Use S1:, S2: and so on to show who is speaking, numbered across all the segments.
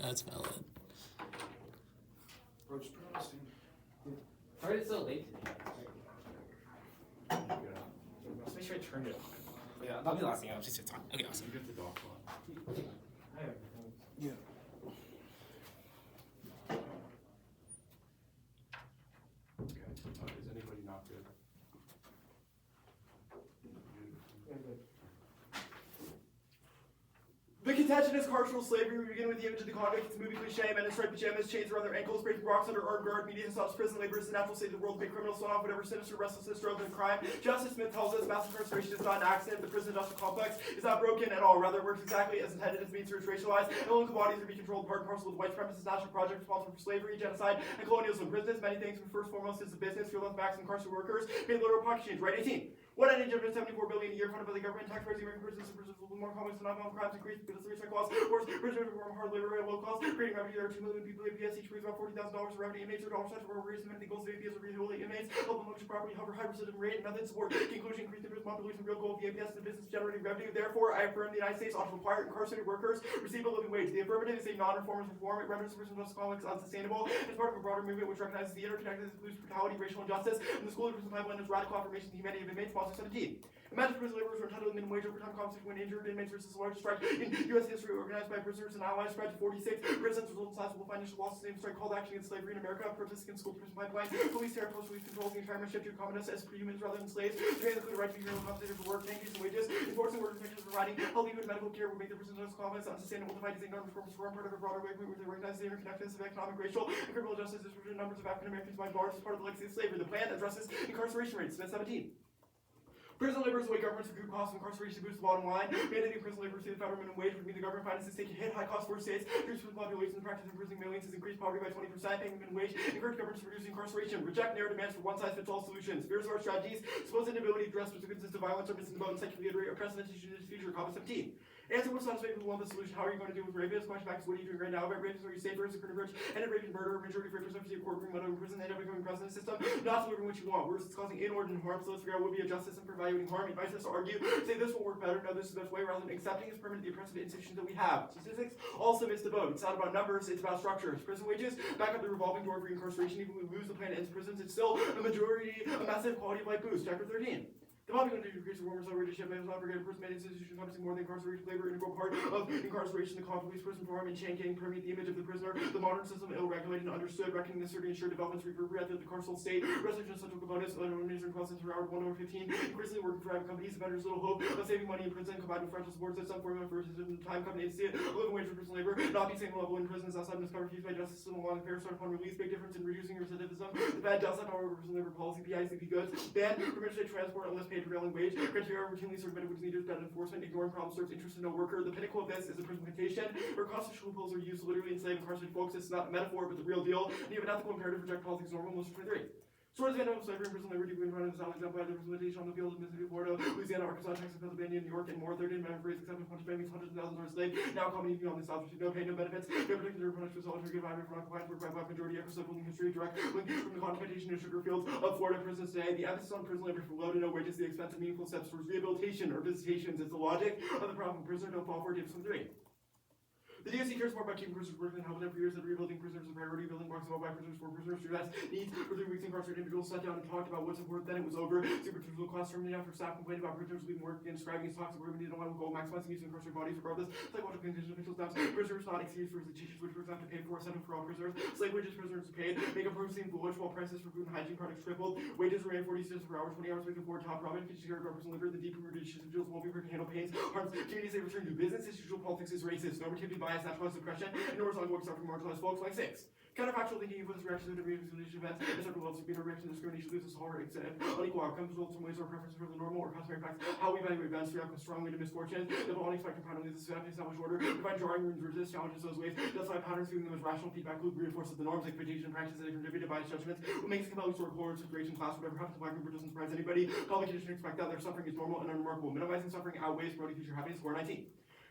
S1: That's valid.
S2: Bro, just put on this thing.
S3: Sorry it's so late today. Let's make sure I turned it on.
S1: Yeah, that'll be the last thing. I'll just time. Okay, awesome.
S2: You get the dog clock.
S1: Yeah.
S2: Okay. Is anybody not good?
S4: The contention is carceral slavery. We begin with the image of the convict. It's a movie cliche. Men in striped pajamas, chains around their ankles, breaking rocks under armed guard. Media stops prison labor is the natural state of the world. Big criminals thrown off whatever sinister restlessness drove them crime. Justice Smith tells us mass incarceration is not an accident. The prison industrial complex is not broken at all. Rather, it works exactly as intended. Its means to racialized. And local bodies are being controlled part and parcel of the white supremacist national project responsible for slavery, genocide, and colonialism. Prisons, many things, but first and foremost is the business. Fuel on the backs of incarcerated workers. Pay literal pocket change. Right 18. 174 billion a year funded by the government. Taxpayers, the American prisons, and prisons will be more complex than non-violent crimes, increase because of research costs, worse, prison reform, hard labor at low cost, creating revenue. There are 2 million people in APS, each brings about $40,000 of revenue. Inmates are $1 for raising many goals of APS are rehabilitate inmates, help them look to property, hover high recidivism rate, methods support. Conclusion, increase the prison population, real goal of the APS, the business generating revenue. Therefore, I affirm the United States ought to require incarcerated workers receive a living wage. The affirmative is a non-reformist reform. It renders the prison justice complex unsustainable. It's part of a broader movement which recognizes the interconnectedness of police brutality, racial injustice, and the school of prison pipeline is radical affirmation of the humanity of inmates. Sponsor 17. Imagine prison laborers were entitled to minimum wage overtime compensation when injured inmates versus the largest strike in U.S. history organized by prisoners and allies spread to 46. Prisons result in sizable financial losses. Same strike called action against slavery in America. Protests against school prison pipeline. Police terror, post-police controls the entire shift to communists as prehumans rather than slaves. Demands include the right to be criminal compensated for work, increase in wages, enforcing workers' protections, providing healthy food and medical care would make the prison justice complex unsustainable. Divided as enormous reforms form part of a broader movement where they recognize the interconnectedness of economic, racial, and criminal justice. Distribution numbers of African Americans by bars as part of the legacy of slavery. The plan addresses incarceration rates. Smith 17. Prison laborers await governments recoup costs of incarceration to boost the bottom line. Mandating prison laborers to the federal minimum wage would mean the government finances take a hit. High cost for states, reduce prison population, the practice of imprisoning millions has increased poverty by 20%. Paying the minimum wage, encourage governments to reduce incarceration. Reject narrow demands for one-size-fits-all solutions. Fears of our strategies, supposed inability to address specific instances of violence are missing the boat and secularly reiterate oppressive institutions in the future. Comment 17. Answer what's not people who want the solution. How are you going to deal with rapists? Question back is what are you doing right now? About rapists, are you safer as a criminal and a raping murder? Majority of rapists receive court room in prison. They end up becoming president system. Not delivering what you want. Worse, it's causing inordinate harm. So let's figure out what would be a justice and for evaluating harm. Advise us to argue, say this will work better. No, this is the best way, rather than accepting as permanent the oppressive institutions that we have. Statistics also miss the boat. It's not about numbers. It's about structures. Prison wages back up the revolving door for incarceration. Even when we lose the plan to end prisons, it's still a majority, a massive quality of life boost. Chapter 13. The body going to decrease the warmer salary ship may not forget a person made institution encompassing more than incarceration, labor, integral part of incarceration, the conflict police prison form and chain gang permeate the image of the prisoner, the modern system ill-regulated and understood, reckoning the certain ensured developments reverberate the carceral state, resolution of central components, administering costs into hour 1/15, increasingly working for private companies, vendors little hope of saving money in prison, combined with rental support system, formula for time company agency, a living wage for prison labor, not be same level in prisons outside miscovered fees by justice system along fair start upon release, big difference in reducing recidivism, the bad does not however prison labor policy, PICP goods, ban permission to transport unless paid prevailing wage, criteria routinely submitted which needed better enforcement, ignoring problem serves interest in no worker. The pinnacle of this is the prisonification, where constitutional loopholes are used to literally enslave incarcerated folks. It's not a metaphor, but the real deal. And you have an ethical imperative to reject politics normal. Motion 23. Swords of of slavery and prison labor being run as an example by the representation on the field of Mississippi, Florida, Louisiana, Arkansas, Texas, Pennsylvania, New York, and more. 13 men raised except punishment means hundreds of thousands are enslaved. Now coming on this object, no pay, no benefits, no particular punishment, solitary environment for occupied work by black majority, episode in history, direct link from the contemplation of sugar fields of Florida prisons today. The emphasis on prison labor for low to no wages, the expense of meaningful steps towards rehabilitation or visitations is the logic of the problem. Prisoner don't fall for it. Some 3. The DOC cares more about keeping prisoners working and helping them for years than rebuilding prisoners is a priority. Building blocks involved by prisoners for prisoners to address needs for 3 weeks. Incarcerated individuals sat down and talked about what's important. Then it was over. Superficial class terminated after staff complained about prisoners leaving work and describing his toxic work. We need to know goal maximizing use of incarcerated bodies regardless. Psychological condition officials now. Prisoners not excused for visitations, which prisoners have to pay for. Sent for all prisoners. Slave wages prisoners paid. Makeup rooms seem foolish while prices for food and hygiene products tripled. Wages remain 40 cents per hour, 20 hours a week for top profit. Kitchen care prison labor. The deep rooted individuals won't be able to handle pains, harms, communities they return to business. Institutional politics is racist. Normativity bias, naturalized suppression. And horizontal work suffering marginalized folks like 6. Counterfactual thinking equals reaction to discrimination events, and several levels of being a reaction to discrimination leads us all unequal outcomes, results in ways or preferences for the normal or customary facts. How we evaluate events react strongly to misfortunes. The unexpected pattern leads us to establish order. Divine drawing rooms resist challenges those ways. Justify patterns, viewing them as rational feedback loop reinforces the norms, expectation, practices that contribute to biased judgments. What makes a compelling story horrors of creation class, whatever happens to black group doesn't surprise anybody. Publication expect that their suffering is normal and unremarkable. Minimizing suffering outweighs promoting future happiness. Score 19.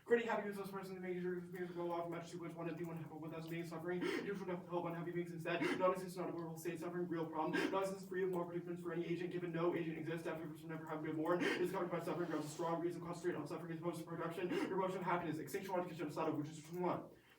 S4: Creating happy useless person and making sure beings go off match 2.1 empty 1 1,000 beings suffering. Usual to help unhappy beings instead. Non-existence not a moral state suffering, real problem. Non-existence free of moral predicaments for any agent, given no agent exists. After person never have been born. Is covered by suffering, grabs a strong reason, concentrate on suffering as opposed to production. Promotion of happiness, extinction logic genocide, which is 1.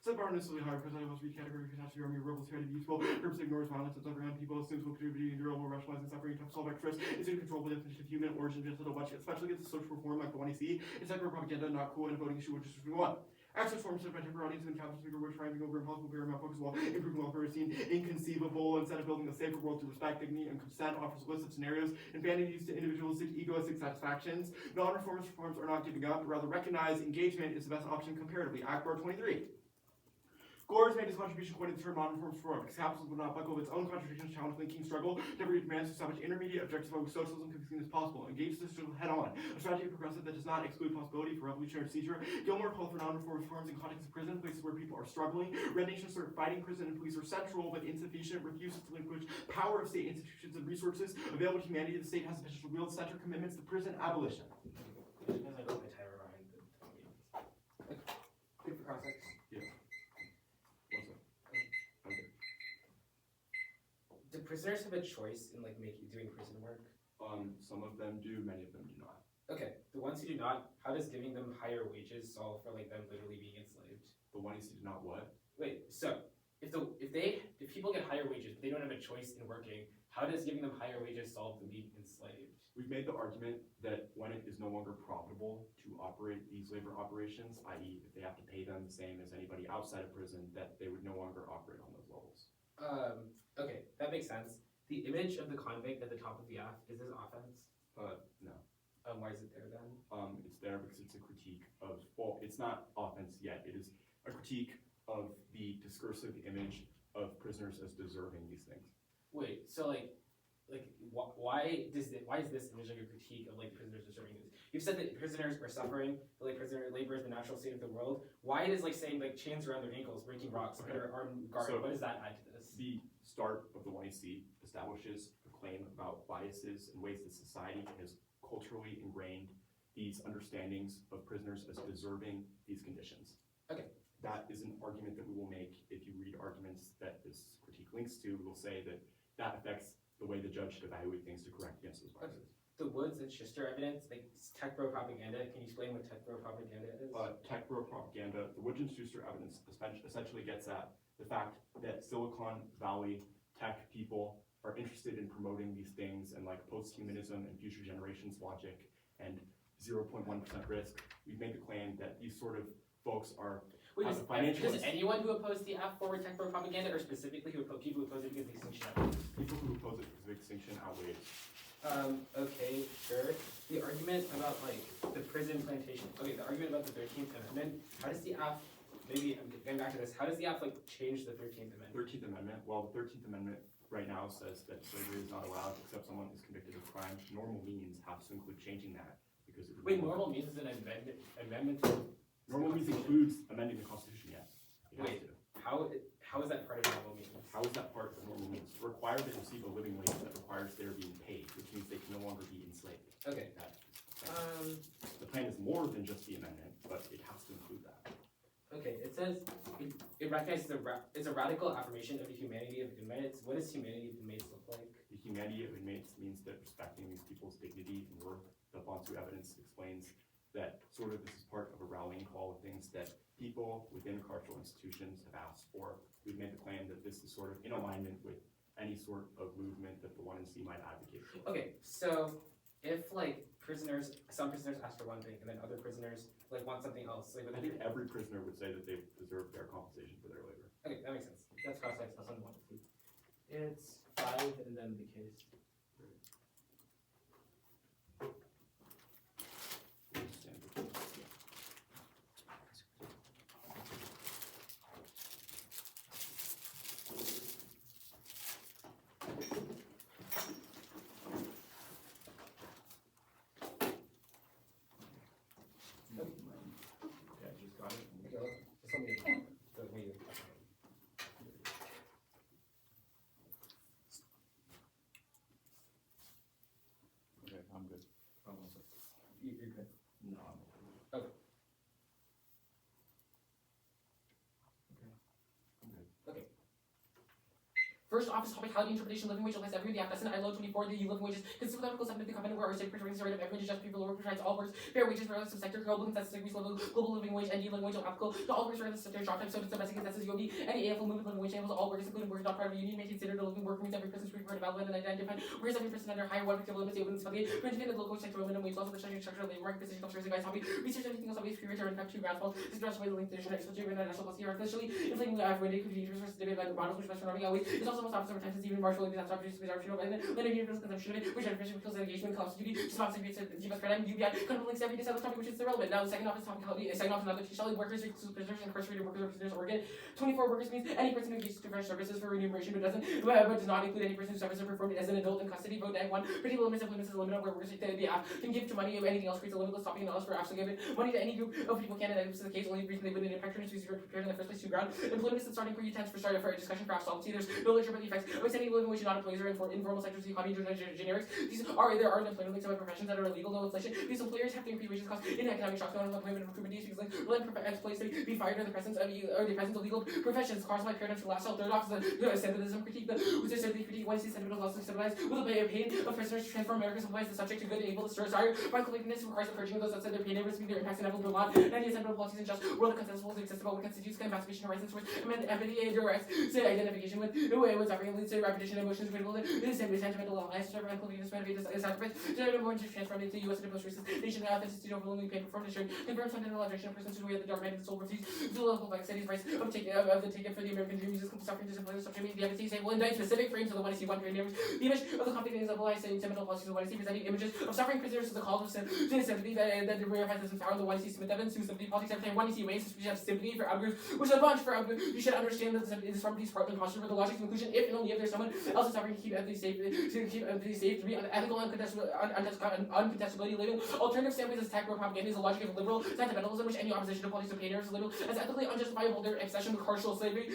S4: Set bar unnecessarily high, president must be category of catastrophe, army, rebels, try to be useful, purpose ignores violence and suffering on people, assumes activity, durable, rationalizing suffering, tough solve extras, is in control by the definition of human origin, just a bunch, especially against social reform like the one you see. It's like propaganda, not cool, and a voting issue, which is what we want. Access forms of temporary audience and capital speaker were triumphing over impossible paramount focus while improving welfare is seen inconceivable. Instead of building a safer world through respect, dignity, and consent, offers a list of scenarios and banning use to individualistic, egoistic satisfactions. Non-reformist reforms are not giving up, but rather recognize engagement is the best option comparatively. Act Bar 23. Gore has made his contribution quite to the term non-reform reform, because capitalism would not buckle of its own contradictions, challenge the linking struggle, temporary demands to establish intermediate objectives of socialism can be seen as possible. Engage this struggle head-on. A strategy of progressive that does not exclude possibility for revolutionary seizure. Gilmore called for non-reform reforms in context of prison, places where people are struggling. Red Nation start fighting prison and police are central, but insufficient, refuses to relinquish power of state institutions and resources available to humanity. The state has the potential to wield center commitments to prison abolition.
S3: Because I got my timer behind the good for context. Do prisoners have a choice in like doing prison work?
S2: Some of them do, many of them do not.
S3: Okay, the ones who do not, how does giving them higher wages solve for like them literally being enslaved?
S2: The ones who do not what?
S3: Wait, so if people get higher wages but they don't have a choice in working, how does giving them higher wages solve them being enslaved?
S2: We've made the argument that when it is no longer profitable to operate these labor operations, i.e. if they have to pay them the same as anybody outside of prison, that they would no longer operate on those levels.
S3: Okay, that makes sense. The image of the convict at the top of the app, is this offense?
S2: No.
S3: Why is it there then?
S2: It's there because it's a critique of, well, it's not offense yet. It is a critique of the discursive image of prisoners as deserving these things.
S3: Wait, so why is this image like a critique of like prisoners deserving this? You've said that prisoners are suffering, that like prisoner labor is the natural state of the world. Why does like saying like chains around their ankles, breaking rocks, under armed guard, what does that add to this?
S2: The start of the 1AC establishes a claim about biases and ways that society has culturally ingrained these understandings of prisoners as deserving these conditions.
S3: Okay.
S2: That is an argument that we will make if you read arguments that this critique links to. We will say that that affects the way the judge should evaluate things to correct against those biases.
S3: The Woods and Schuster evidence, like tech bro propaganda, can you explain what tech bro propaganda is?
S2: Tech bro propaganda, the Woods and Schuster evidence essentially gets at the fact that Silicon Valley tech people are interested in promoting these things and like post-humanism and future generations logic and 0.1% risk. We've made the claim that these sort of folks are
S3: does anyone who opposed the app forward tech bro propaganda, or specifically people who oppose it because of extinction outweighs?
S2: People who oppose it because of extinction outweighs.
S3: Okay, sure. The argument about like the prison plantation. Okay, the argument about the 13th Amendment. How does the app? Maybe I'm getting back to this. How does the app like change the 13th Amendment?
S2: 13th Amendment. Well, the 13th Amendment right now says that slavery is not allowed except someone is convicted of crime. Normal means have to include changing that because it would
S3: normal means is an amendment.
S2: Normal means includes amending the Constitution. Yes.
S3: Wait, how is that part of normal means?
S2: How is that part of normal means? Required to receive a living wage that requires their being paid, which means they can no longer be enslaved.
S3: Okay.
S2: The plan is more than just the amendment, but it has to include that.
S3: Okay, it says it recognizes it's a radical affirmation of the humanity of inmates. What does humanity of inmates look like?
S2: The humanity of inmates means that respecting these people's dignity and worth. The Bonsu evidence explains that sort of this is part of a rallying call of things that people within carceral institutions have asked for. We've made the claim that this is sort of in alignment with any sort of movement that the 1NC might advocate for.
S3: Okay, so if like some prisoners ask for one thing and then other prisoners like want something else, like
S2: I think every prisoner would say that they deserve fair compensation for their labor.
S3: Okay, that makes sense. That's context. That's on 1NC. It's 5 and then the case. First, office hospitality interpretation, living wage applies to everyone. The Act I low 24, the living wages, consistent with Article 7 of the Covenant, where our state protects the right of everyone to just people work provides all workers fair wages regardless of sector, global consensus agrees global living wage and living wage applicable to all workers regardless of sector, job type, so domestic consensus, UOB, any AFL movement living wage enables all workers, including workers not part of a union, may consider the living worker means every person's free part of development and identified workers every person under higher one particular limits, able to spellate, for independent local sector minimum wage laws of the structure of labor market position of service advice, hobby, research everything else always free return impact to ground fault, this address by the link to national policy artificially inflating the average could be used for debate by the models which best for norming always is also most often over time since even martial labor opportunities with artificial and then universal consumption of it, which artificial kills engagement, collapse duty, responsive to GBS paradigm, UBI, kind of links every day topic which is irrelevant. Now the second office topicality, second office another teach workers, prisoners, incarcerated workers or prisoners Oregon. 24 workers means any person who engages to fresh services for remuneration but does not include any person whose services are performed as an adult in custody. Vote neg 1. Particular limits of limits is a limit of where workers can give to money if anything else creates a limitless stopping knowledge for actually giving money to any group of people candidates. This is the case only reason they wouldn't impact turns who's prepared in the first place to ground. Employment is the starting pretense for a discussion for absoluty. There's no literature about the effects of extending living wage not employees or informal sectors of the economy generics. There are employment links about professions that are illegal, no inflation. These employers have to increase wages costs in economic shocks, unemployment and recruitment issues like employees to be fired in the presence of illegal professions caused by paradigms for last third off the sentimentalism critique which is simply critique one sees sentimental also stabilized with the pain of prisoners to transform America's applies the subject to good and able to desire by completeness requires the purging of those outside their pain and risk their impacts inevitable law and the sentimental policies and just world consensus will exist about what constitutes emancipation horizons towards empathy and direct identification with suffering leads to repetition emotions critical this sentimental alliance to and completeness motivated sacrifice to more to transform into U.S. and post-racist nation authenticity overwhelmingly pain performed ensuring confirmed fundamental alteration of persons who wear the dark night of the soul refuse the local city's rights of the taken for the American dream uses suffering discipline subject the evidence say will indict specific frames of the one to see one period neighbors the image of the conflict is applies to seminal policies of the one to see presenting images of suffering prisoners as the call of sympathy that verifies this power in the one to see Smith Evans who sympathy politics every time one to see ways to have sympathy for outgroups which is a bunch for outgroups you should understand that this from these part of the posture for the logic of inclusion if and only if there's someone else is suffering to keep empathy safe to be ethical uncontestability label alternative standpoints as tech or propaganda is a logic of liberal sentimentalism which any opposition to politics of painters is labeled as ethically unjustifiable their obsession with carceral slavery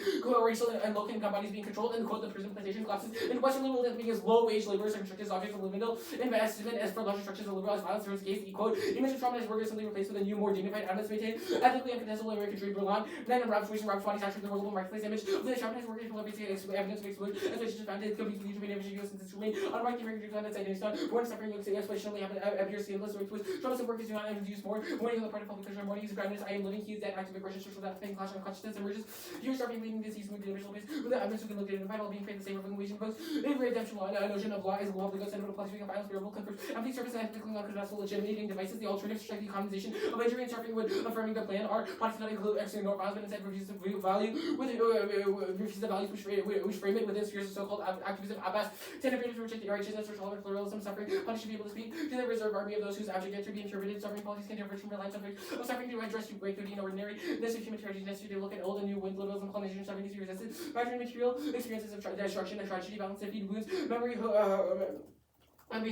S3: racial and low income bodies being controlled and quote the prison plantation collapses and Western liberalism being as low wage laborers are constructed as objects of liminal investment as for larger structures of liberal as violence there is case quote image of traumatized workers simply replaced with a new more dignified evidence maintained ethically uncontestable American trade Berlin then in Rob's body saturated the world marketplace image of the traumatized workers will basically evidence of explosion exploitation found it could be used to be an image since it's remain unlike the American Dream that's identity stone one suffering looks exploitationally appears seamless which was traumatized workers do not introduce more warning on the part of public pleasure morning is grounded I am living he is dead active aggression social that thing clash on consciousness emerges you're starting leading disease moving individual base with the evidence who can look at it and find all being paid the same living wage imposed in redemption law a notion of law is law of the goods and applies to violence bearable confers empty service and ethically non-contestable legitimating devices the alternative to strike the condemnation of injury and suffering would affirming the plan are policies not include external nor violence but instead refuses the value with refuses the values which frame it within spheres of so-called activism Abbas tentative to reject the righteousness or tolerant pluralism suffering punish to be able to speak to the reserve army of those whose abject yet to be interpreted suffering policies can diverge from reliance on of suffering to address to break through the ordinary this of human tragedy necessary to look at old and new wind liberalism colonization suffering to be resisted by material experiences of destruction and tragedy balance to feed wounds memory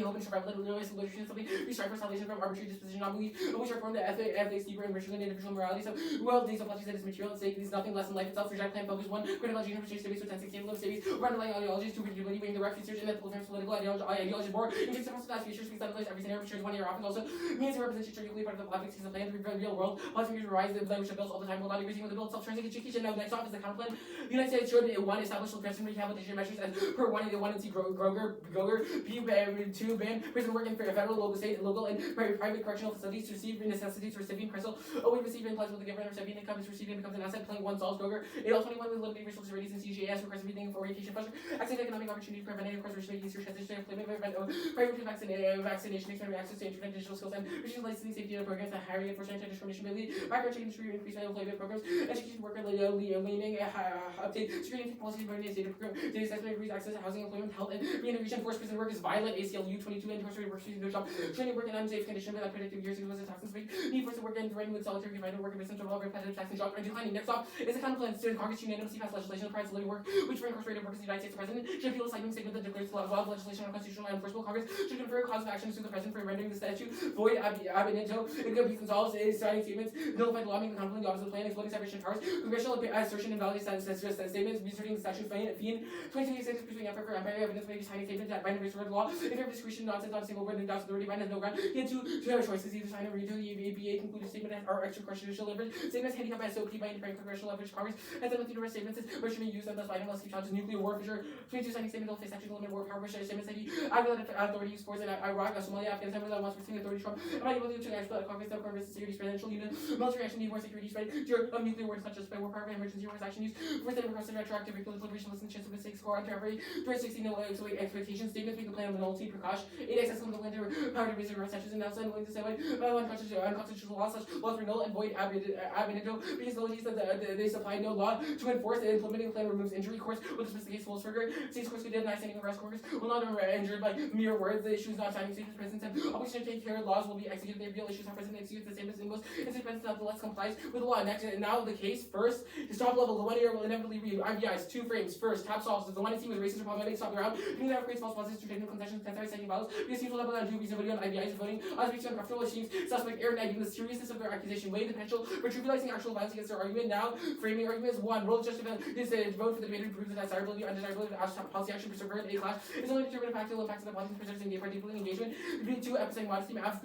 S3: hope and survival literacy something we strive for salvation from arbitrary disposition non-belief which are formed the ethics deeper and richer than individual morality so well these apologies that is material at stake is nothing less than life itself reject plan focus one critical gene which is based with 1016 love series or underlying ideologies to particularly weighing the right research and ethical terms political ideology more in case of that features speaks that place every scenario features 1 year often also means it represents strategically part of the politics is a plan to the real world plus figures rise the language of bills all the time will not be using with the bill itself transit education now next off is the counterplan the United States should one establish the prison rehabilitation measures as per one and C Groger two ban prison work in federal, local, state, local, and private correctional facilities to receive necessities recipient parcel. We receive implies with the giver and recipient income is received and becomes an asset. Playing one solves Groger. 821 with limited resources ratings and CGS requires everything for orientation pressure. Access to economic opportunity preventing of course making easier transition to employment private vaccination expanding access to internet digital skills and reducing licensing safety data programs and hiring enforcement anti-discrimination ability. Background check industry increase employment programs. Education worker leaning update screening policies burning data program data assessment increase access to housing employment health and reintegration forced prison work is violent ACLU 22 and incarcerated workers using their job training work in unsafe condition without predictive years was a toxin speak need for some work and threatened with solitary confinement work and symptom of repetitive tax and job and declining next off is a counterplans to Congress unanimously passed legislation that provides living work which for incarcerated workers in the United States the president should appeal a citing statement that declares the law of legislation unconstitutional and enforceable. Congress should confer cause of action to the president for rendering the statute void ab initio it could be resolved is signing statements nullified law making the counterplan the opposite plan exploding separation of powers congressional assertion and validity statements inserting the statute fiend 2286 pursuing effort for empire evidence making signing statement that binding restored law if fear of discretion, nonsense, not a single word, and doubts authority, man has no ground. He had two choices, either sign or read to the ABA concluded statement or extra constitutional leverage. Statements handicapped by SOP by independent congressional leverage. Congress has done with universe statements which should be used and thus binding unless he challenges nuclear war for sure. 22 signing statements will face action to limit war power, which statements that he authority use force in Iraq, Somalia, Afghanistan, without once receiving authority from am able to exploit Congress, no Congress, security, presidential unit, military action, need more security spread, of nuclear war, such as by war power, emergency war action use, for the requested retroactive deliberation, listen, chance of mistakes, core, temporary, 316, no expectations, statements, make a plan of nullity, precaution, 8 access to the winter, power to reason, statutes, and now unwilling to say why, unconstitutional laws, such laws were null and void ab initio, because the they supply no law to enforce the implementing plan removes injury course, will dismiss the case full trigger, states course could deny standing arrest course, will not be injured by mere words, the issue is not signing statements, presence, and obligation to take care of laws will be executed, the real issues are present, executed the same as in most instances, nonetheless complies with the law. Next, and now the case, first, is top level, the 1 year will inevitably read IBIs, 2 frames, first, top solves, the one team is racist or problematic, stop around, being that creates false positives to technical concessions, necessary setting values, because teams will level down due reasonability on IBIs voting, on speaks uncomfortable, assumes suspect error, and the seriousness of their accusation, weigh the potential for trivializing actual violence against their argument. Now, framing argument is 1, role justified is to vote for the debate to prove the desirability or undesirability of policy action pursued in A class is only determined practical impacts of the policy presented in gay party engagement. Between 2, emphasizing modesty, must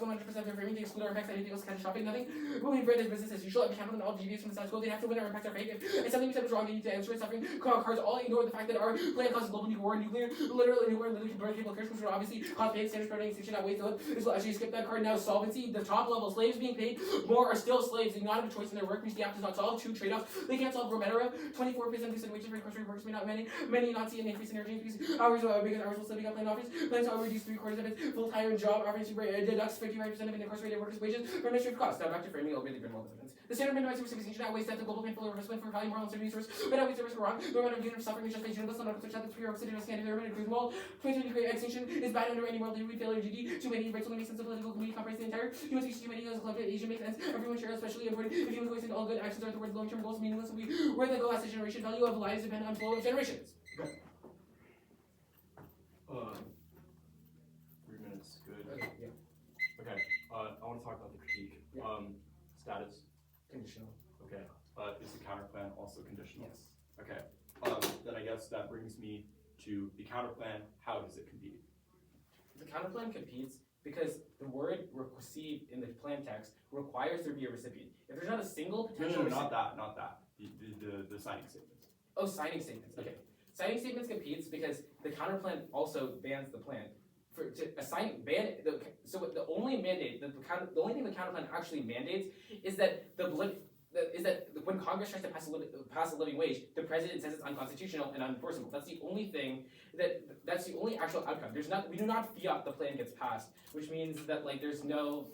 S3: 100% of their framing to exclude our effects, anything else catastrophic, nothing will be read as business as usual, and capital and all deviates from the status quo. They have to win our impacts are fake. If something we said was wrong, they need to answer it. Suffering cards all ignore the fact that our plan causes global nuclear war, literally capable curse, which would obviously cause pain, standards, spreading, extinction, not waste of it. Actually skip that card now. Solvency, the top level slaves being paid more are still slaves. They do not have a choice in their work, means the act does not solve. 2, trade-offs. They can't solve Romero. 24% increase in wages for incarcerated workers may not many not see an increase in energy increase. Hours because hours will still be up in office. Plans to reduce 3/4 of its full-time job offering deducts 55% of an incarcerated workers' wages for administrative costs. Now back to framing, it'll really bring more evidence. The standard minimizing reciprocation outweighs that the global painful investment for value, moral, and resource, but outweighs the risk of wrong. The amount of unit of suffering is just a universe, not a that the three of city Scandinavia and cruise wall. 2020 extinction is bad under any world leader, failure duty. Too many rights only make sense of political community comprehensive the entire human species. Humanity as a collective Asia makes sense. Everyone shares, especially important. If humans voice all good actions are towards long-term goals, meaningless will be where the goal as a generation. Value of lives depend on flow of generations.
S2: Okay. 3 minutes, good.
S3: Okay, yeah.
S2: Okay, I want to talk about the critique.
S3: Yeah.
S2: Status.
S3: Conditional.
S2: Okay. Is the counterplan also conditional?
S3: Yes.
S2: Okay. Then I guess that brings me to the counterplan. How does it compete?
S3: The counterplan competes because the word received in the plan text requires there be a recipient. If there's not a single potential
S2: not that. The signing statements.
S3: Oh, signing statements. Okay. Signing statements competes because the counterplan also bans the plan. So the only mandate that the only thing the counterplan actually mandates is that when Congress tries to pass a living wage, the president says it's unconstitutional and unenforceable. That's the only thing that's the only actual outcome. We do not fiat the plan gets passed, which means that there's no.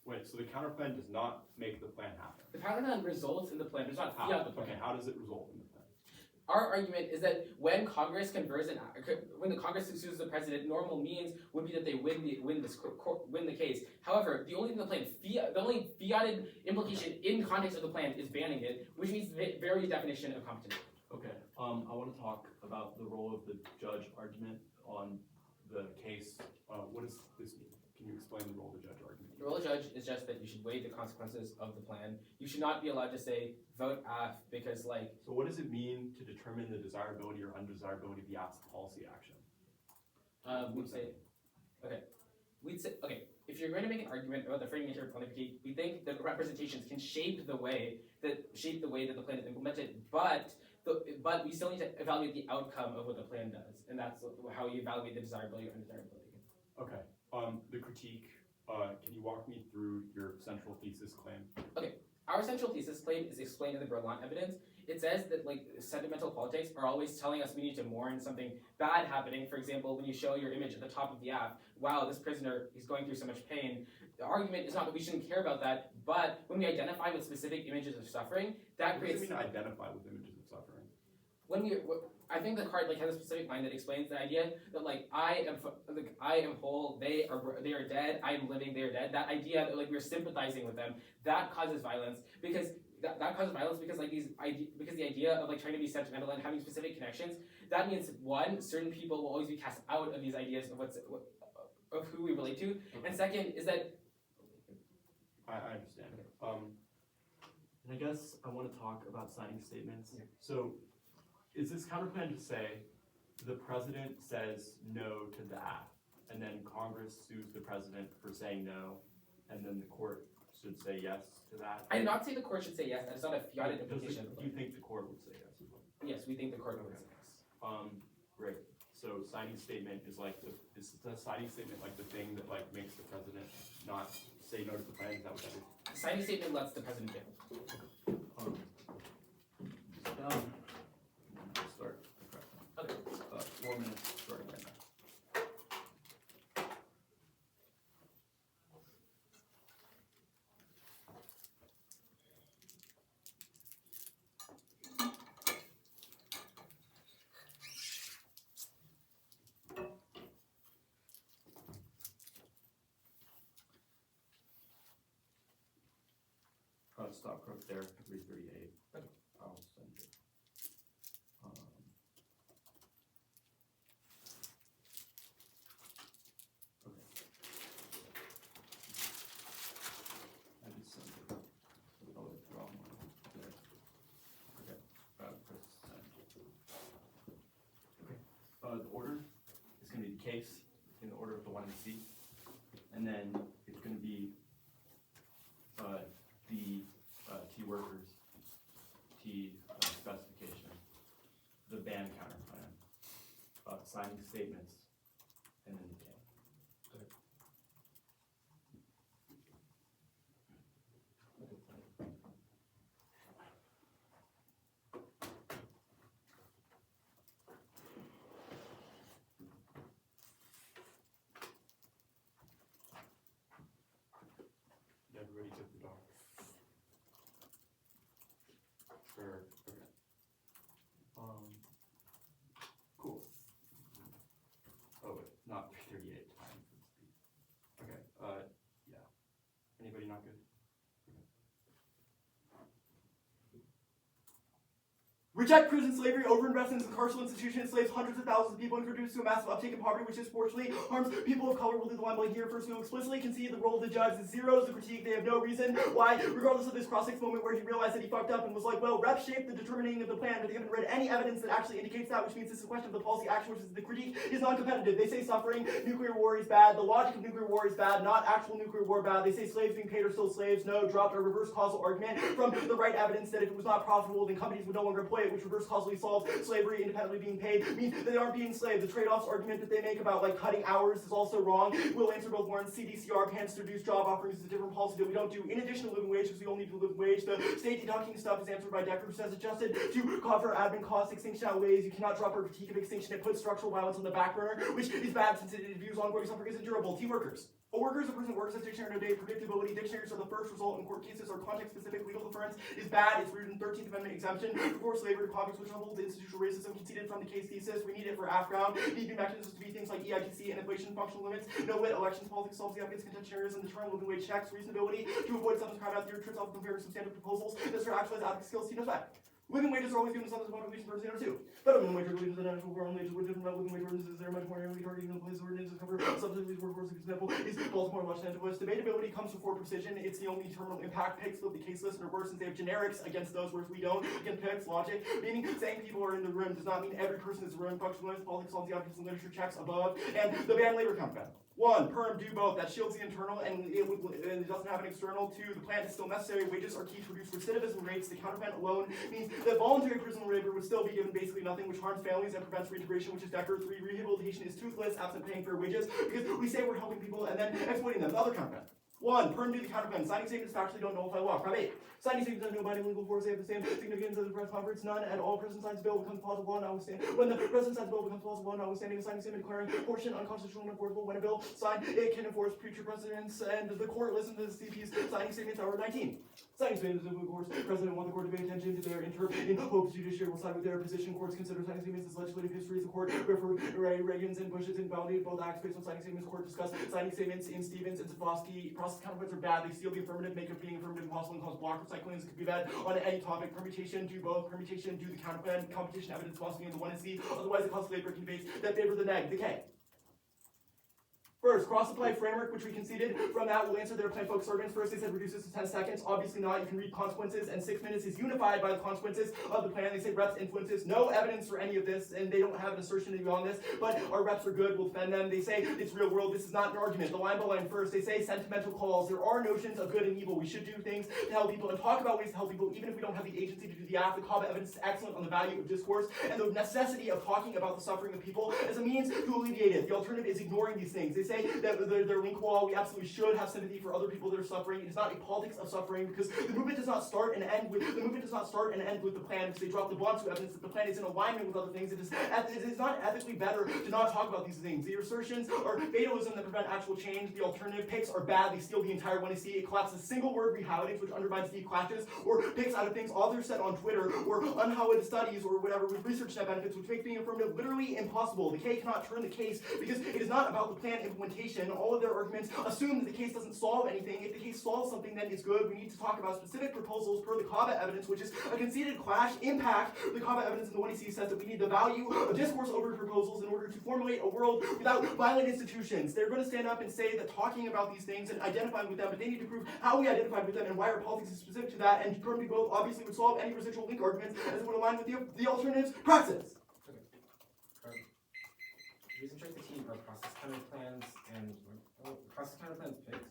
S2: Wait, so the counterplan does not make the plan happen?
S3: The counterplan results in the plan. Does not fiat the plan.
S2: Okay, how does it result in the plan?
S3: Our argument is that when Congress when the Congress sues the president, normal means would be that they win the case. However, the only thing the only fiated implication in context of the plan is banning it, which means the very definition of competency.
S5: Okay, I want to talk about the role of the judge argument on the case.
S2: What does this mean? Can you explain the role of the judge argument?
S3: The role of the judge is just that you should weigh the consequences of the plan. You should not be allowed to say vote F because
S2: So what does it mean to determine the desirability or undesirability of the app's policy action?
S3: We'd say if you're going to make an argument about the framing nature of the critique, we think that representations can shape the way that the plan is implemented, but we still need to evaluate the outcome of what the plan does, and that's how you evaluate the desirability or undesirability.
S2: Okay. The critique. Can you walk me through your central thesis claim?
S3: Okay. Our central thesis claim is explained in the Berlant evidence. It says that sentimental politics are always telling us we need to mourn something bad happening. For example, when you show your image at the top of the app, wow, this prisoner, he's going through so much pain. The argument is not that we shouldn't care about that, but when we identify with specific images of suffering, that creates.
S2: What does it mean to identify with images of suffering?
S3: I think the card has a specific line that explains the idea that I am whole, they are dead, I am living, they are dead. That idea that we're sympathizing with them, that causes violence because that causes violence because the idea of trying to be sentimental and having specific connections, that means one, certain people will always be cast out of these ideas of who we relate to,
S2: Okay.
S3: and second is that
S2: I understand.
S5: And I guess I want to talk about signing statements.
S3: Yeah.
S5: So, is this counterplan to say the president says no to that, and then Congress sues the president for saying no, and then the court should say yes to that?
S3: I did not say the court should say yes. That is not a fiat implication.
S5: Do you think the court would say yes?
S3: Yes, we think the court would say yes.
S5: Great. So signing statement is like is the signing statement like the thing that like makes the president not say no to the plan? Is that what that is?
S3: Signing statement lets the president do.
S5: Start.
S3: Okay.
S5: 4 minutes starting right now. Stop crook there, 338.
S3: Okay.
S5: I'll send it. Okay. I just sent it. Oh, it's the wrong one. There. Okay. Press send. Okay. The order is going to be the case in the order of the one in C, and then it's going to be the T workers, T specification, the ban counter plan, signing statements, and then the K.
S2: Everybody took the dog. Sure, okay. Cool. Oh, wait, not 338 time for the speed. Okay, yeah. Anybody not good?
S4: Reject prison slavery, overinvestments in carceral institutions, enslaves hundreds of thousands of people, and contributes to a massive uptake in poverty, which disproportionately harms people of color. Will do the line below here. First, we will explicitly concede the role of the judge is zeros. The critique, they have no reason why, regardless of this cross-ex moment where he realized that he fucked up and was like, well, rep shaped the determining of the plan, but they haven't read any evidence that actually indicates that, which means this is a question of the policy action, which is the critique is non-competitive. They say suffering, nuclear war is bad. The logic of nuclear war is bad, not actual nuclear war bad. They say slaves being paid are still slaves. No, dropped a reverse causal argument from the right evidence that if it was not profitable, then companies would no longer employ it, which reverse causally solves slavery independently being paid means that they aren't being enslaved. The trade-offs argument that they make about like cutting hours is also wrong. We'll answer both Warren's CDCR plans to reduce job offerings is a different policy that we don't do in addition to living wage because we only do living wage. The state deducting stuff is answered by Decker, who says adjusted to cover admin costs. Extinction outweighs. You cannot drop our critique of extinction. It puts structural violence on the back burner, which is bad since it views ongoing suffering as endurable. T workers. A worker is a person who works as dictionary no date. Predictability. Dictionaries are the first result in court cases or context-specific legal deference is bad. It's rooted in 13th Amendment exemption for forced labor to convicts which uphold institutional racism conceded from the case thesis. We need it for AFGROUND. Need new mechanisms to be things like EITC and inflation functional limits. No wit. Elections politics solves the advocates contention areas and the term living wage checks. Reasonability to avoid substance crime out there. Trips off comparing substantive proposals. This are actualized advocacy skills. See no fact. Living wages are always given to some population for 0.02. Federal minimum wage regulations and national foreign wages were different about living wage ordinances. They're much more heavily targeting the places ordinances cover subsidies workforce. Example is Baltimore and Los Angeles. Debatability comes before precision. It's the only terminal impact. Picks flip the case list or worse since they have generics against those, whereas we don't. Again, picks logic, meaning saying people are in the room does not mean every person is in the room. Functionalist politics solves the objects and literature checks above. And the ban labor counterplan. One, perm, do both. That shields the internal and it doesn't have an external. Two, the plan is still necessary. Wages are key to reduce recidivism rates. The counterplan alone means that voluntary prison labor would still be given basically nothing, which harms families and prevents reintegration, which is Decker. Three, rehabilitation is toothless, absent paying fair wages, because we say we're helping people and then exploiting them. The other counterplan. One, perm do the counterplan. Signing statements factually don't nullify law. Prime 8. Signing statements have no binding legal force. They have the same significance as the press conference. None at all. President signs bill becomes clause of law notwithstanding. When the president signs bill becomes clause of law notwithstanding a signing statement declaring portion unconstitutional and unenforceable. When a bill signed, it can enforce future precedents. And the court listens to the CP's signing statements. Hour 19. Signing statements, of course, the president want the court to pay attention to their in hopes judiciary will side with their position. Courts consider signing statements as legislative history. The court referred Reagan's and Bush's invalidated both acts based on signing statements. Court discussed signing statements in Stevens and Zafosky. Process counterparts are bad. They steal the affirmative, make it being affirmative impossible, and cause block recycling. This could be bad on any topic. Permutation, do both. Permutation, do the counterplan. Competition, evidence, philosophy, and the one and C. Otherwise, the cause of labor can be that favor the neg. The K. First, cross-supply framework, which we conceded. From that, we'll answer their plan-focused arguments. First, they said reduces to 10 seconds. Obviously not. You can read consequences, and 6 minutes is unified by the consequences of the plan. They say reps influences. No evidence for any of this, and they don't have an assertion beyond this, but our reps are good. We'll defend them. They say it's real world. This is not an argument. The line by line first, they say sentimental calls. There are notions of good and evil. We should do things to help people and talk about ways to help people, even if we don't have the agency to do the act. The CABA evidence is excellent on the value of discourse and the necessity of talking about the suffering of people as a means to alleviate it. The alternative is ignoring these things. They say that their link wall, we absolutely should have sympathy for other people that are suffering. It is not a politics of suffering because the movement does not start and end with the plan because they drop the bonds to evidence that the plan is in alignment with other things. It is not ethically better to not talk about these things. The assertions are fatalism that prevent actual change. The alternative picks are bad. They steal the entire 1AC. It collapses a single word rehoudings, which undermines deep clashes, or picks out of things authors said on Twitter, or unhowed studies, or whatever, with research net benefits, which makes being affirmative literally impossible. The K cannot turn the case because it is not about the plan implementation. All of their arguments assume that the case doesn't solve anything. If the case solves something, then it's good. We need to talk about specific proposals per the CABA evidence, which is a conceded clash impact. The CABA evidence in the 1AC says that we need the value of discourse over proposals in order to formulate a world without violent institutions. They're going to stand up and say that talking about these things and identifying with them, but they need to prove how we identified with them and why our politics is specific to that, and Turn to both obviously would solve any residual link arguments as it would align with the alternatives praxis.
S3: Reason choice to T are process counterplans and process counterplans picks.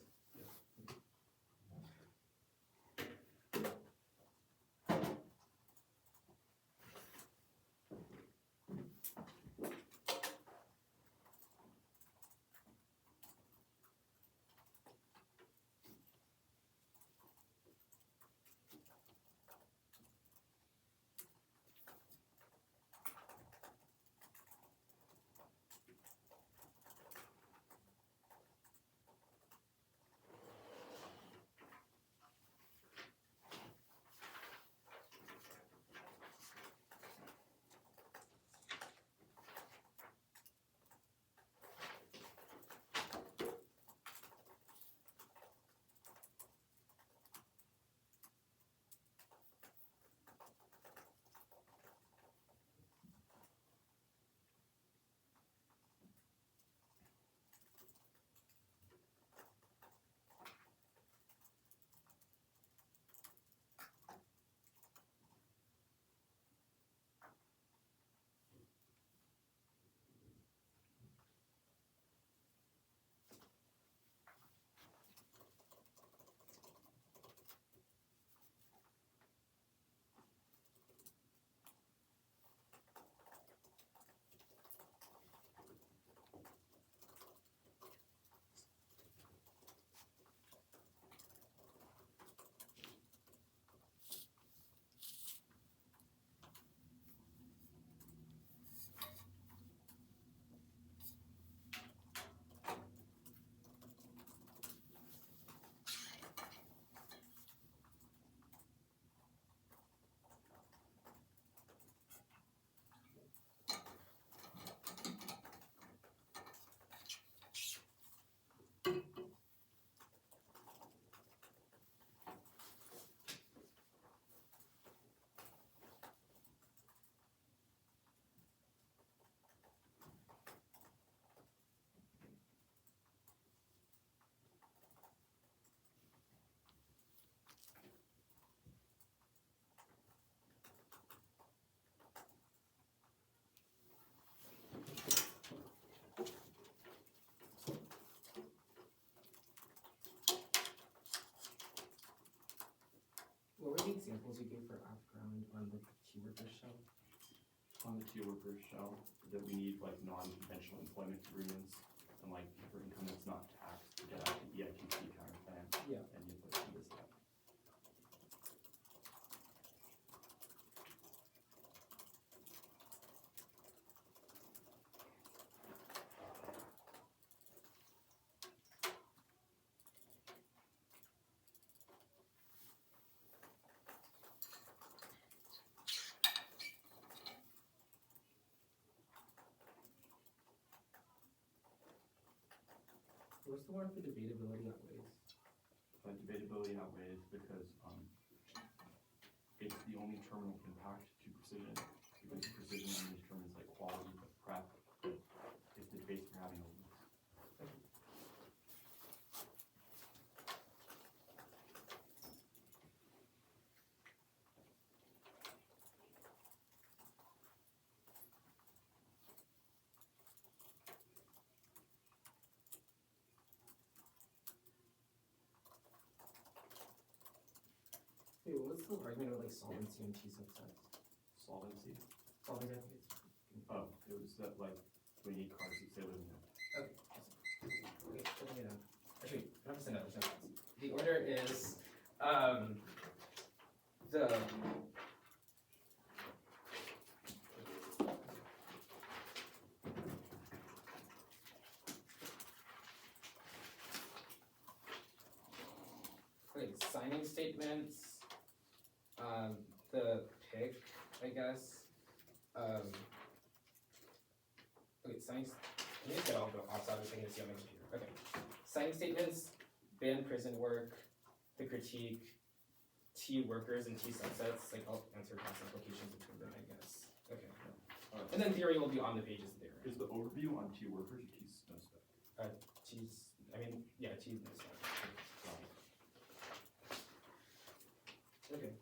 S3: What were the examples you gave for off-ground on the T workers shell?
S5: On the T workers shell, that we need like non-conventional employment agreements and like for income that's not taxed to get out the EITC counterplan.
S3: Yeah.
S5: And you put in this step.
S3: What's the one for debatability outweighs?
S5: Debatability outweighs because it's the only term that can impact to precision. Because precision in these terms like quality, but prep, if the debates we're having over this.
S3: Wait, what's the argument about like solvency and T subsets?
S5: Solvency.
S3: Solvency, I think it's.
S5: Oh, it was that like we need cars to stay living there.
S3: Okay, awesome. Okay, actually, I'm not saying that. The order is the signing statements, the pick, I guess. Okay, signing. Let me just get all the outside so I can see on my computer. Okay, signing statements, ban prison work, the critique, T workers and T subsets. Like I'll answer cross applications between them, I guess. Okay. And then theory will be on the pages there.
S5: Is the overview on T workers or T no spec?
S3: T's. I mean, yeah, T's no spec. Okay. Okay.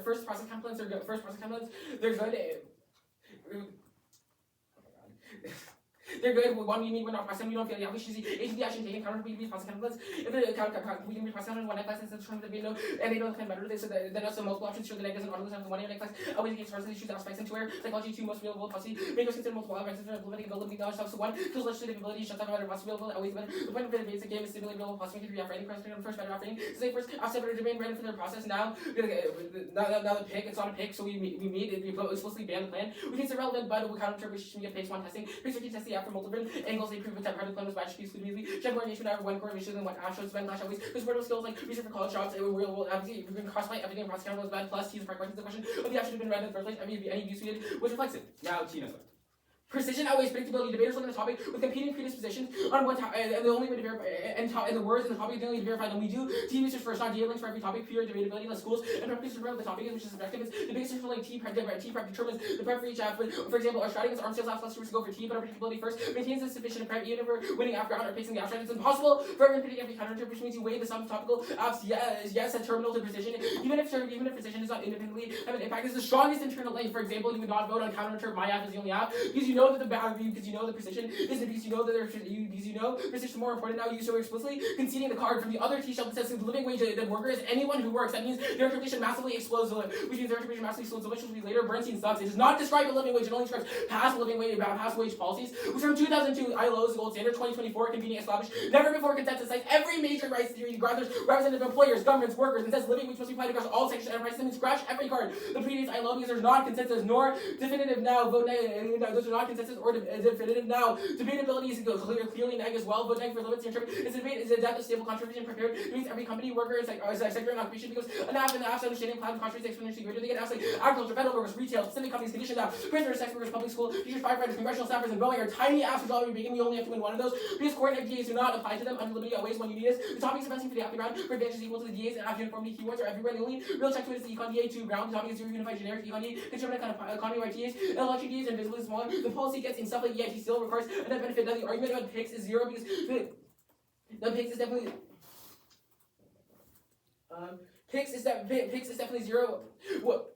S3: First process counterplans are good. First process counterplans, they're good. Oh my god. They're good. One, we mean we're not processing. We don't feel the efficiency. Agency action taken counter we process counterplans. If the we can be processing one class instead of trying to be no, and they don't claim better. They said that then also multiple options show the doesn't autolist have the one class. Always against sources issues aspects into where psychology 2 most available policy. Makers consider multiple elements for implementing ability knowledge stuff. So 1 feels legislative ability shuts down better most available. Always better. The point of the basic game is stimulating available possibility to be operating first better operating. So they first offset better domain ready for their process. Now now the pick. It's not a pick. So we meet. We explicitly ban the plan. We think it's irrelevant, but we counter which we get phase 1 testing. Phase 2 testing after multiple angles. They prove with that part of the plan was matched piece immediately. Check coordination out of one coordination than one shows spend clash always. Because wordle skills like research for college jobs, it will obviously we can crossfly everything and process counter was bad plus T is the question. The question of the action have been read in the first place. Any abuse we did which reflects it. Now T knows. Precision outweighs predictability. Debaters look at the topic with competing predispositions on what and the only way to verify and the words in the topic the only way to verify them we do. T research first, not data links for every topic. Pure debatability, less schools and prep research for the topic which is subjective. It's the biggest difference like T prep determines the prep for each app. For example, our strategy is arm sales apps less to go for T, but our predictability first maintains a sufficient prep even if we're winning after or pacing the abstract. It's impossible for everyone to predict every counter which means you weigh the sum of topical apps yes at terminal to precision. Even if precision is not independently have an impact. It's the strongest internal link. For example, you would not vote on counter my app is the only app because you know that the value because you know the precision is because you know that because you know precision is more important now. You so explicitly conceding the card from the other T shelf that says the living wage of worker is anyone who works. That means their interpretation massively explodes, which means their interpretation massively explodes. Which will be later. Bernstein sucks. It does not describe a living wage. It only describes past living wage past wage policies, which from 2002 ILO's gold standard 2024 convenient established never before consensus cites every major rights theory gathers representative employers, governments, workers, and says living wage must be applied across all sections of enterprises. And scratch every card. The previous ILO because there's not consensus nor definitive now. Vote those are not consensus or definitive now. Debatability is clearly neg as well. Vote neg for limits to interpret is a debate is a depth of stable contribution prepared. It means every company, worker, sector, and occupation because an app and the app's understanding cloud contributions exponentially greater. They get apps like agriculture, federal workers, retail, specific companies, conditions app, prisoners, sex workers, public school, teachers, firefighters, congressional staffers, and Boeing are tiny apps which all be big and we only have to win one of those. Because core FDAs do not apply to them. Unlimited outweighs when you need it. The topic is investing for the applicant for advantages equal to the DAs and app uniformity keywords are everywhere. The only real check to it is the econ DA to ground. The topic is zero unified generic econ DA, conservative kind of economy wide TAs, and electric DAs are visibly smaller. The policy gets in stuff like EIT still requires a net benefit. Now the argument about picks is zero because the picks is definitely picks is definitely zero. What?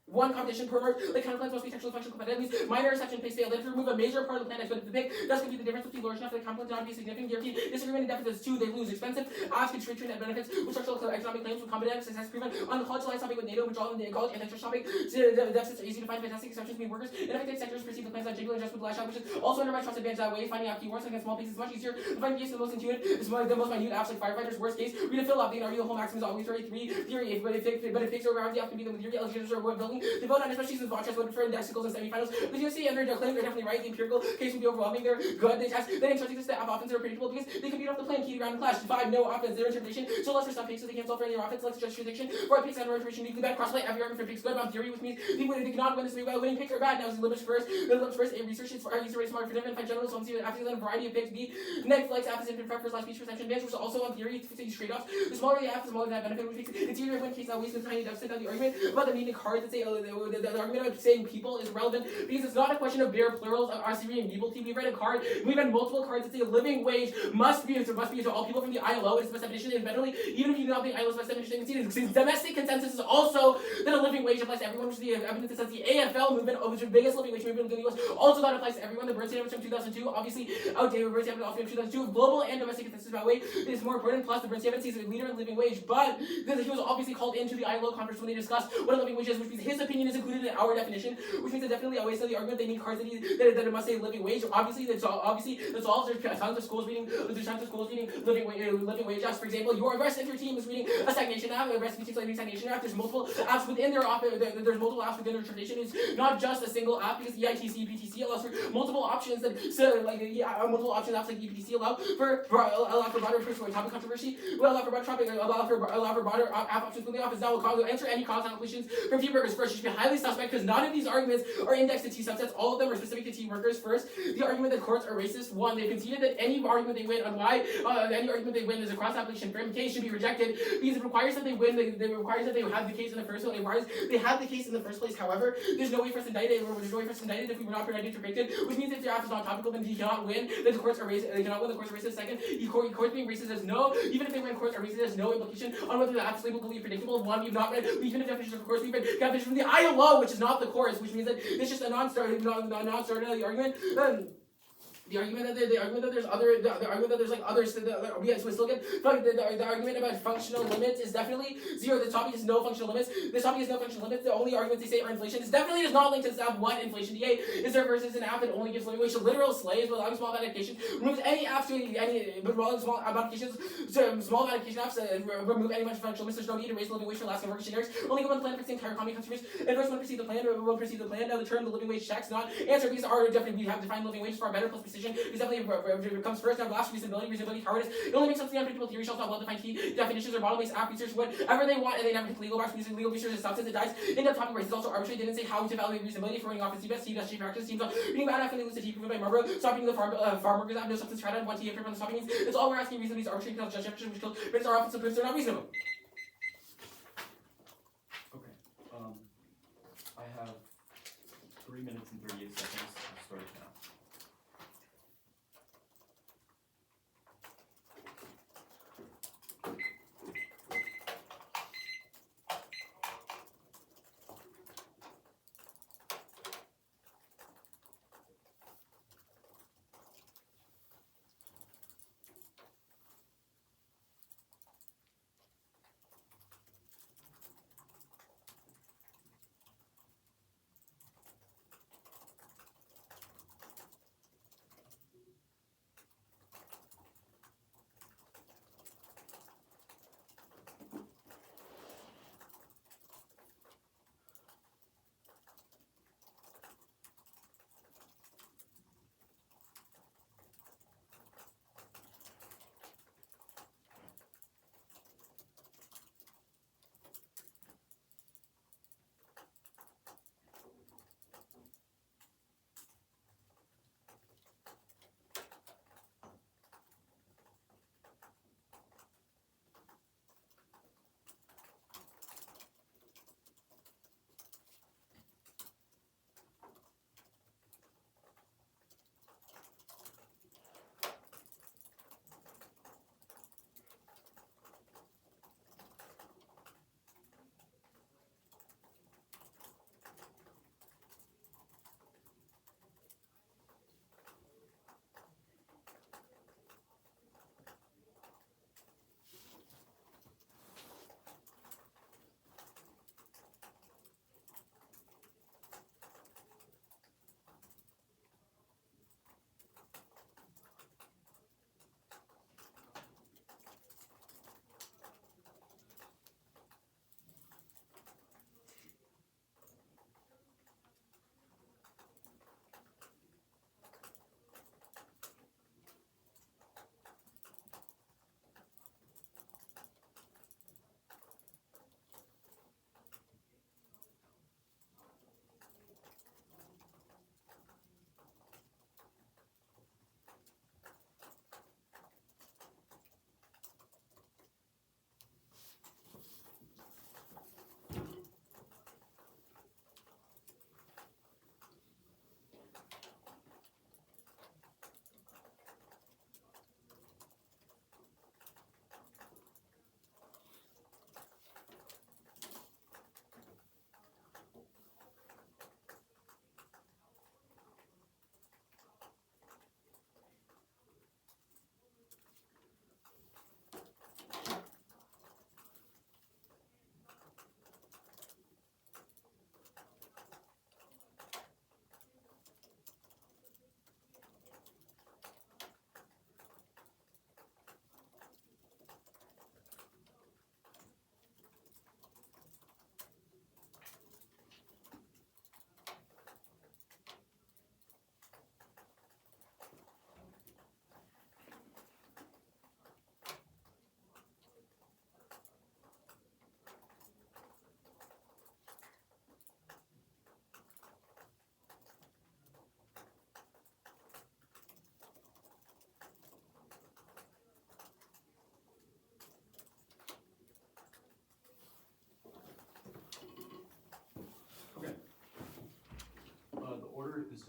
S3: One competition per merge, like counterplans must be textually functional competitive. Means minor section picks fail. They have to remove a major part of the plan. But if the pick does compute the difference between large enough for the counterplans not to be significant, guaranteed disagreement and deficits. 2, they lose. Expensive asks can straight net benefits with structural economic claims with competitive success proven. On the college topic with NATO, which all in the college and interest topic, the deficits are easy to find. Fantastic exceptions between workers. Ineffective sectors perceive the plans on jiggling adjustment lash out, which is also under my trust advantage that way. Finding out keywords against small pieces is much easier. To find case the most intuitive is the most minute apps like firefighters. Worst case, read a fill up. The argue the whole maximum is always 33 theory. But if picks over around the app can be the theory, eligibles are building. The vote on especially since Vonchess voted for indexicals and semifinals. The GOC and their claims are definitely right. The empirical case would be overwhelming. They're good. They test. They instruct us that offense are predictable because they compete off the plan. Key to round and clash. 5, no offense. Their interpretation. So less for some picks, so they cancel for any offense. Let's just prediction. For picks and rotation weekly bet crossplay. Every argument for picks good on theory, which means people they cannot win this way. Winning picks are bad. Now is limits first. The limits first. A research is for our user rate smart for different find general. So I'm seeing after a variety of picks. B next flex app is infinite prep for slash speech perception advantage, which is also on theory to these trade offs. The smaller the app, the smaller that benefit. We fix it. It's easier to win case that waste the tiny deficit of the argument about the needed cards that say the argument about saying people is relevant because it's not a question of bare plurals of RCV and equality. We've read a card, we've read multiple cards that say living wage must be to all people from the ILO. It's the definition, and federally, even if you do not think ILO's best definition, domestic consensus is also that a living wage applies to everyone, which is the evidence that says the AFL movement, which is the biggest living wage movement in the US, also that applies to everyone. The Bernstein Average from 2002, obviously outdated. Bernstein Average from 2002, global and domestic consensus about wage is more important. Plus, the Bernstein Average is a leader in living wage, but he was obviously called into the ILO conference when they discussed what a living wage is, which means his opinion is included in our definition, which means that definitely always the argument they need cards that it must say living wage. Obviously, that's all. There's tons of schools reading living wage apps. For example, your rest of your team is reading a stagnation app. The rest of your team's reading stagnation app. There's multiple apps within their there's multiple apps within their tradition. It's not just a single app because EITC, PTC allows for multiple options that multiple options apps like EPTC allow for broader topic controversy. Allow for broader app options within the office. That will answer any cause applications from T workers. First, you should be highly suspect because none of these arguments are indexed to T subsets. All of them are specific to T workers. First, the argument that courts are racist. One, they conceded that any argument they win on why any argument they win is a cross application for MK should be rejected because it requires that they win. It requires that they had the case in the first place. It requires they had the case in the first place. However, there's no way for us to indict it. There's no way for us to indict it if we were not prevented to convicted, which means if the app is not topical, then he cannot win. That the courts are racist. They cannot win. The courts are racist. Second, courts being racist has no, even if they win, courts are racist has no implication on whether the app is labeled to be predictable. One, we've not read, even if definitions of course, we've read definitions from the ILO, which is not the course, which means that it's just a non-starter of the argument. The argument that there's other, the argument that there's like others, yes, we still get, but the argument about functional limits is definitely zero. This topic has no functional limits. This topic has no functional limits. The only arguments they say are inflation. This definitely is not linked to this app. One, inflation DA is there versus an app that only gives living wage to literal slaves with allowing small applications. Removes any apps doing any, but allowing small applications, small application apps remove any functional limits. There's no need to raise the living wage for Alaskan workers generics. Only go on the plan for the entire economy consumers. And first one perceive the plan, everyone perceive the plan. Now the term the living wage checks not answer because our definitely we have defined living wage far better plus precision. Because definitely it comes first. Now last reasonability, cowardice. It only makes sense to the unpredictable theory shells, not well-defined key definitions or model-based app research whatever they want, and they never take legal bars using legal research as substance. It dies in the topic race. It's also arbitrary. They didn't say how to evaluate reasonability for running off its best team, best chief practice teams. Reading bad after they lose the T proven by Marlboro. Stopping the farm workers have no substance. Try to have one T after from the stopping means. It's all we're asking. Reasonably is arbitrary because judge definition which kills but our office proves they're not reasonable.
S5: Okay. I have 3 minutes and 38 seconds to start now.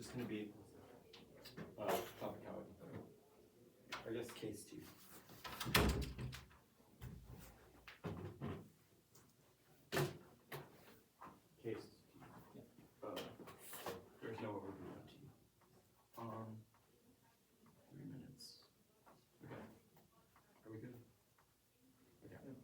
S2: just gonna be, topic how I guess case 2. Case 2. There's no overview on 3 minutes. Okay. Are we good? Okay.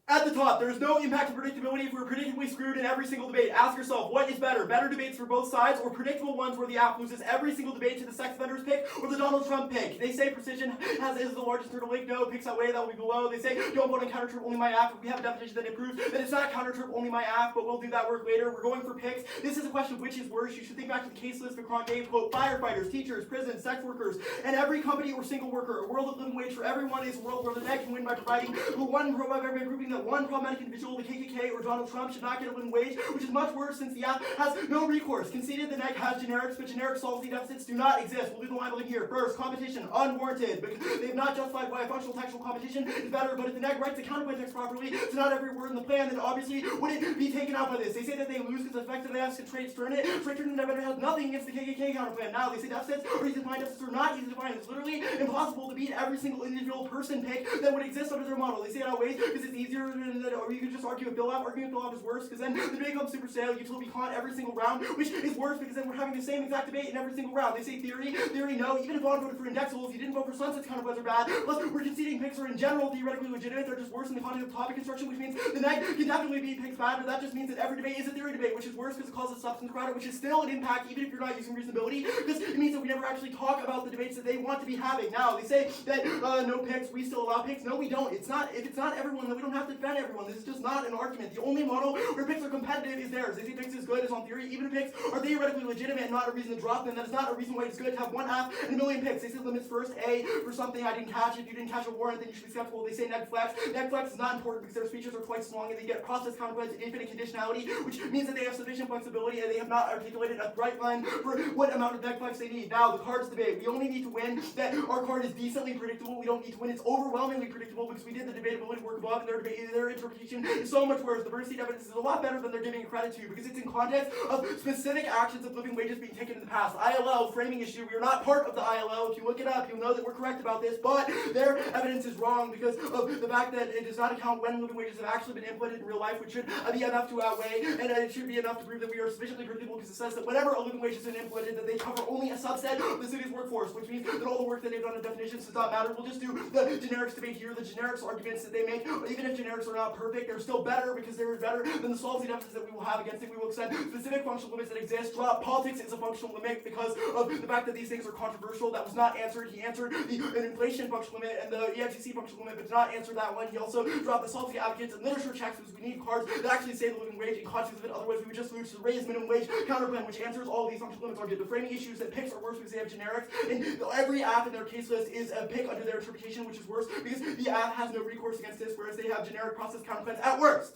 S4: At the top, there is no impact of predictability if we're predictably screwed in every single debate. Ask yourself, what is better? Better debates for both sides, or predictable ones where the app loses every single debate to the sex offenders pick or the Donald Trump pick? They say precision is the largest turtle link. No, picks that way, that will be below. They say don't vote on counter-trip, only my app. We have a definition that improves that it's not counter-trip, only my app, but we'll do that work later. We're going for picks. This is a question of which is worse. You should think back to the case list Vikrant gave, quote, firefighters, teachers, prisons, sex workers, and every company or single worker. A world of living wage for everyone is a world where the net can win by providing by proving that one problematic individual, the KKK or Donald Trump, should not get a living wage, which is much worse since the app has no recourse. Conceded the NEC has generics, but generic solvency deficits do not exist. We'll do the labeling here. First, competition, unwarranted, because they have not justified why a functional textual competition is better, but if the NEC writes the counterpoint text properly to not every word in the plan, then obviously wouldn't be taken out by this. They say that they lose because effectively has to trade Sternit. Straighten has nothing against the KKK counterplan. Now, they say deficits are easy to find, deficits are not easy to find. It's literally impossible to beat every single individual person pick that would exist under their model. They say it outweighs because it's easier than that, or you can just argue with Bill-Off. Arguing with Bill-Off is worse because then the debate becomes super stale. You totally con every single round, which is worse because then we're having the same exact debate in every single round. They say theory, no. Even if Vaughn voted for indexables, you didn't vote for sunsets counterplans are bad. Plus, we're conceding picks are in general theoretically legitimate. They're just worse in the context of topic construction, which means the NEC can definitely be picks bad, but that just means that every debate is a theory debate, which is worse because it causes substance crowded, which is still an impact even if you're not using reasonability, because it means that we never actually talk about the debates that they want to be having. Now, they say that no picks, we still allow picks. No, we don't. If it's not everyone, then we don't have to defend everyone. This is just not an argument. The only model where picks are competitive is theirs. They say picks is good is on theory. Even if picks are theoretically legitimate and not a reason to drop them, that is not a reason why it's good to have one app and a million picks. They say limits first, A, for something I didn't catch. If you didn't catch a warrant, then you should be skeptical. They say neg flex. Neg flex is not important because their speeches are twice as long and they get process counterplans and infinite conditionality, which means that they have sufficient flexibility and they have not articulated a bright line for what amount of neg flex they need. Now, the cards debate. We only need to win that our card is decently predictable. We don't need to win it's overwhelmingly predictable because we did the debatability work above and their interpretation is so much worse. The Bernstein evidence is a lot better than they're giving credit to because it's in context of specific actions of living wages being taken in the past. ILL, framing issue, we are not part of the ILL. If you look it up, you'll know that we're correct about this, but their evidence is wrong because of the fact that it does not account when living wages have actually been implemented in real life, which should be enough to outweigh, and it should be enough to prove that we are sufficiently predictable because it says that whenever a living wage has been implemented, that they cover only a subset of the city's workforce, which means that all the work that they've done in definitions does not matter. We'll just do the generics debate here, the generics arguments that they make, even if generics are not perfect, they're still better because they're better than the solvency deficits that we will have against it. We will extend specific functional limits that exist. Politics is a functional limit because of the fact that these things are controversial. That was not answered. He answered an inflation functional limit and the EITC functional limit, but did not answer that one. He also dropped the solvency advocates and literature checks because we need cards that actually say the living wage in context of it. Otherwise, we would just lose to the raised minimum wage counterplan, which answers all of these functional limits. The framing issues that picks are worse because they have generics, and every app in their case list is a pick under their interpretation, which is worse because the app has no recourse against this, whereas they have generic process counterplans at worst.